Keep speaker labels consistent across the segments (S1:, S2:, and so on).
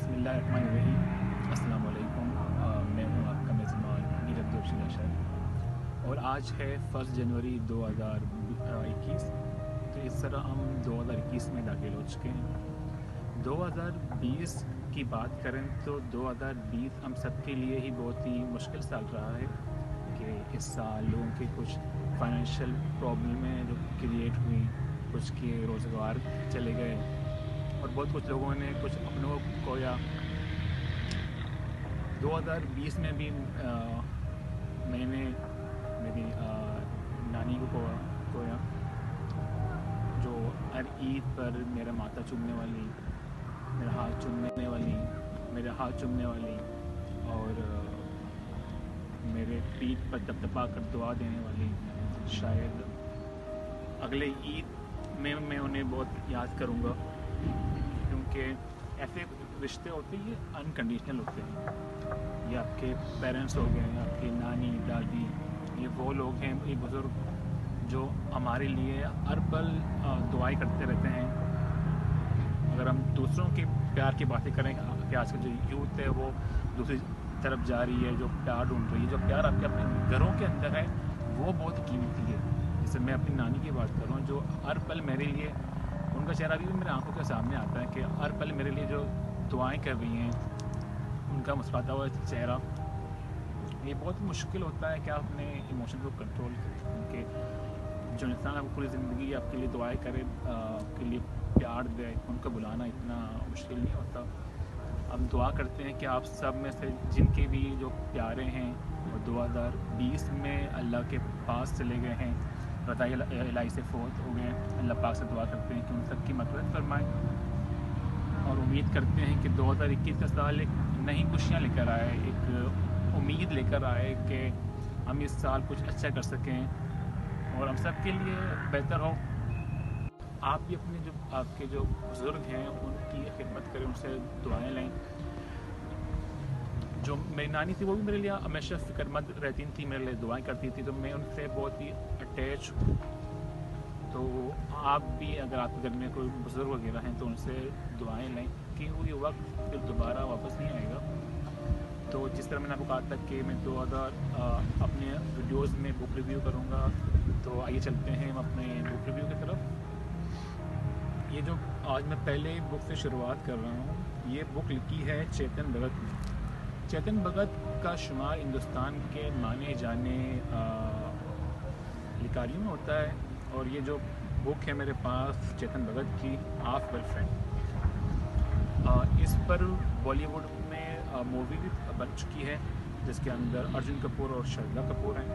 S1: बिस्मिल्लाहिर्रहमानिर्रहीम। अस्सलाम वालेकुम। मैं हूँ आपका मेज़बान नीरज जोशी अशर और आज है 1 जनवरी 2021। तो इस तरह हम 2021 में दाखिल हो चुके हैं। 2020 की बात करें तो 2020 हम सब के लिए ही बहुत ही मुश्किल साल रहा है कि इस साल लोगों के कुछ फाइनेंशियल प्रॉब्लमें जो क्रिएट हुई, कुछ के रोज़गार चले गए और बहुत कुछ लोगों ने कुछ अपनों को खोया। 2020 में भी मैंने मेरी नानी को खोया, जो हर ईद पर मेरा माथा चूमने वाली, मेरा हाथ चूमने वाली, मेरा हाथ चूमने वाली और मेरे पीठ पर दबदबा कर दुआ देने वाली। शायद अगले ईद में मैं उन्हें बहुत याद करूँगा, क्योंकि ऐसे रिश्ते होते हैं ये अनकंडीशनल होते हैं। ये आपके पेरेंट्स हो गए, आपकी नानी दादी, ये वो लोग हैं, ये बुज़ुर्ग जो हमारे लिए हर पल दुआएं करते रहते हैं। अगर हम दूसरों के प्यार की बातें करें कि आजकल जो यूथ है वो दूसरी तरफ जा रही है, जो प्यार ढूंढ रही है, जो प्यार आपके अपने घरों के अंदर है वो बहुत कीमती है। जैसे मैं अपनी नानी की बात करूँ, जो हर पल मेरे लिए, उनका चेहरा भी मेरे आंखों के सामने आता है कि हर पल मेरे लिए जो दुआएं कर रही हैं, उनका मुस्कुराता हुआ चेहरा। ये बहुत मुश्किल होता है कि आप अपने इमोशन को कंट्रोल करें, क्योंकि जो इंसान आपको पूरी ज़िंदगी आपके लिए दुआएं करे, आपके लिए प्यार दे, उनको बुलाना इतना मुश्किल नहीं होता। हम दुआ करते हैं कि आप सब में से जिनके भी जो प्यारे हैं वो 2020 में अल्लाह के पास चले गए हैं, रज़ाए इलाही से फ़ौत हो गए, अल्लाह पाक से दुआ करते हैं कि उन सब की मग़फ़िरत फरमाए और उम्मीद करते हैं कि 2021 का साल एक नई खुशियाँ लेकर आए, एक उम्मीद लेकर आए कि हम इस साल कुछ अच्छा कर सकें और हम सब के लिए बेहतर हो। आप भी अपने जो आपके जो बुज़ुर्ग हैं उनकी खिदमत करें, उनसे दुआएं लें। जो मेरी नानी थी वो भी मेरे लिए हमेशा फ़िक्रमंद रहती थी, मेरे लिए दुआएं करती थी, तो मैं उनसे बहुत ही अटैच हूँ। तो आप भी अगर आपके घर में कोई बुज़ुर्ग वगैरह हैं तो उनसे दुआएं लें कि वो ये वक्त फिर दोबारा वापस नहीं आएगा। तो जिस तरह मैंने आपको कहा था कि मैं 2000 अपने वीडियोज़ में बुक रिव्यू करूँगा, तो आइए चलते हैं हम अपने बुक रिव्यू की तरफ। ये जो आज मैं पहले बुक से शुरुआत कर रहा हूँ, ये बुक लिखी है चेतन भगत ने। चेतन भगत का शुमार हिंदुस्तान के माने जाने लिखारियों में होता है और ये जो बुक है मेरे पास चेतन भगत की, हाफ गर्लफ्रेंड, इस पर बॉलीवुड में मूवी भी बन चुकी है जिसके अंदर अर्जुन कपूर और श्रद्धा कपूर हैं।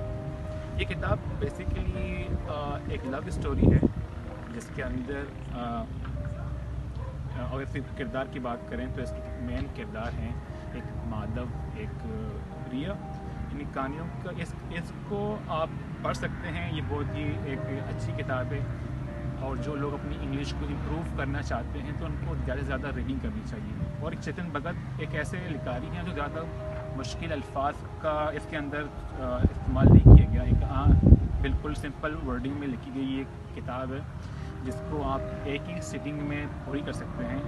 S1: ये किताब बेसिकली एक लव स्टोरी है जिसके अंदर अगर सिर्फ किरदार की बात करें तो इसके मेन किरदार हैं एक माधव, एक प्रिया। इन कहानियों का इसको आप पढ़ सकते हैं, ये बहुत ही एक अच्छी किताब है और जो लोग अपनी इंग्लिश को इम्प्रूव करना चाहते हैं तो उनको ज़्यादा से ज़्यादा रीडिंग करनी चाहिए। और चेतन भगत एक ऐसे लिखारी हैं जो ज़्यादा मुश्किल अल्फाज का इसके अंदर इस्तेमाल नहीं किया गया। एक बिल्कुल सिंपल वर्डिंग में लिखी गई एक किताब है जिसको आप एक ही सिटिंग में पूरी कर सकते हैं।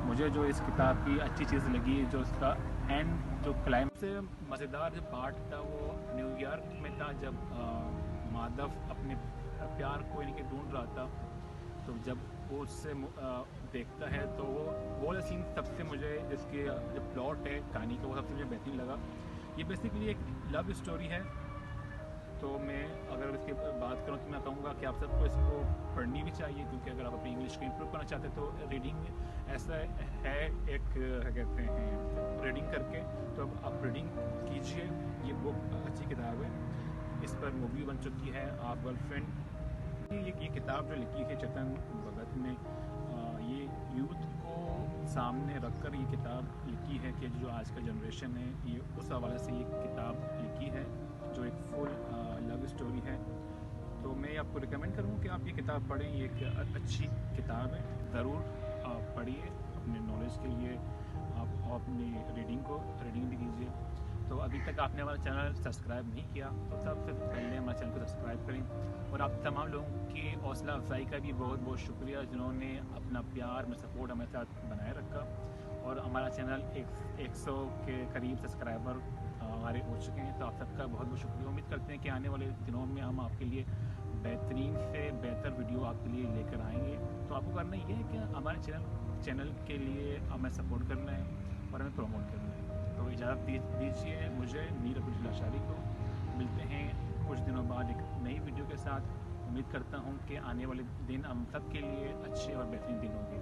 S1: मुझे जो इस किताब की अच्छी चीज़ लगी, जो इसका एंड, जो क्लाइमेक्स से मज़ेदार जो पार्ट था वो न्यूयॉर्क में था, जब माधव अपने प्यार को इनके ढूंढ रहा था। तो जब वो उससे देखता है तो वो सीन सबसे मुझे, इसके जो प्लॉट है कहानी का, वो सबसे मुझे बेहतरीन लगा। ये बेसिकली एक लव स्टोरी है। तो मैं अगर इसकी बात करूँ तो मैं कहूँगा कि आप सबको इसको पढ़नी भी चाहिए, क्योंकि अगर आप अपनी इंग्लिश को इम्प्रूव करना चाहते हैं तो रीडिंग ऐसा है, एक क्या कहते हैं, रीडिंग करके तो आप रीडिंग कीजिए। ये बुक अच्छी किताब है। इस पर मूवी बन चुकी है, आप गर्लफ्रेंड। ये किताब जो लिखी है चेतन भगत ने, ये यूथ को सामने रखकर ये किताब लिखी है कि जो आज का जनरेशन है, ये उस हवाले से ये किताब लिखी है जो एक फुल लव स्टोरी है। तो मैं आपको रिकमेंड करूँगा कि आप ये किताब पढ़ें। ये एक अच्छी किताब है, ज़रूर पढ़िए अपने नॉलेज के लिए। आप अपनी रीडिंग भी कीजिए। तो अभी तक आपने हमारा चैनल सब्सक्राइब नहीं किया तो सबसे पहले हमारे चैनल को सब्सक्राइब करें। और आप तमाम लोगों की हौसला अफजाई का भी बहुत बहुत शुक्रिया जिन्होंने अपना प्यार में सपोर्ट हमारे साथ बनाए रखा। और हमारा चैनल 100 के करीब सब्सक्राइबर हमारे हो चुके हैं। तो आप सबका बहुत बहुत शुक्रिया। उम्मीद करते हैं कि आने वाले दिनों में हम आपके लिए बेहतरीन से बेहतर वीडियो आपके लिए लेकर आएंगे। तो आपको करना ये है कि हमारे चैनल के लिए हमें सपोर्ट करना है और हमें प्रमोट करना है। तो इजाज़त दीजिए मुझे, मीर अब्दुल लाशारी को। मिलते हैं कुछ दिनों बाद एक नई वीडियो के साथ। उम्मीद करता हूँ कि आने वाले दिन हम सब के लिए अच्छे और बेहतरीन दिन होंगे।